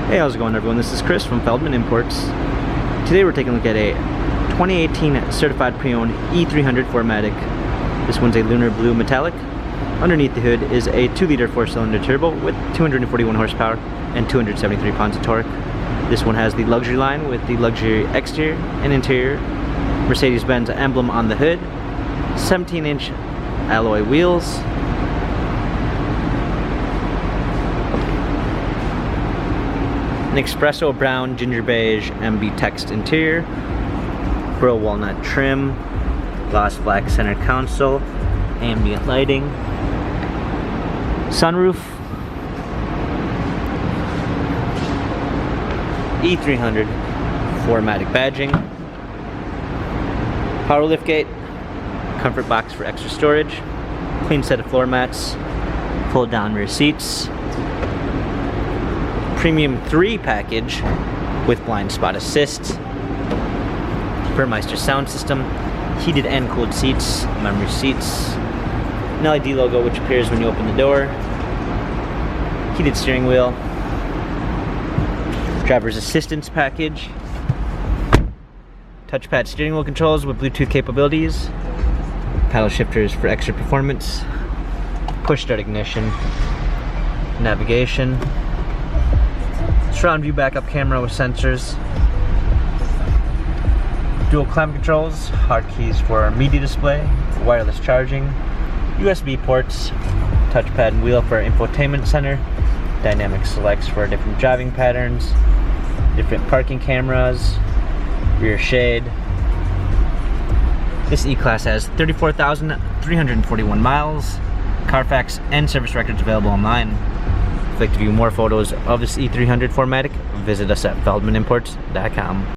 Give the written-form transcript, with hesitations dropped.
Hey, how's it going everyone? This is Chris from Feldmann Imports. Today we're taking a look at a 2018 certified pre-owned E300 4MATIC. This one's a lunar blue metallic. Underneath the hood is a 2-liter 4-cylinder turbo with 241 horsepower and 273 pounds of torque. This one has the luxury line with the luxury exterior and interior, Mercedes-Benz emblem on the hood, 17-inch alloy wheels, an espresso brown ginger beige MB text interior, pearl walnut trim, gloss black center console, ambient lighting, sunroof, E300 4MATIC badging, power liftgate, comfort box for extra storage, clean set of floor mats, fold down rear seats, Premium 3 package with blind spot assist, Burmeister sound system, heated and cooled seats, memory seats, an LED logo which appears when you open the door, heated steering wheel, driver's assistance package, touchpad steering wheel controls with Bluetooth capabilities, paddle shifters for extra performance, push start ignition, navigation, surround view backup camera with sensors, dual climate controls, hard keys for media display, wireless charging, USB ports, touchpad and wheel for infotainment center, dynamic selects for different driving patterns, different parking cameras, rear shade. This E-Class has 34,341 miles, Carfax and service records available online. If you'd like to view more photos of this E300 4MATIC, visit us at feldmanimports.com.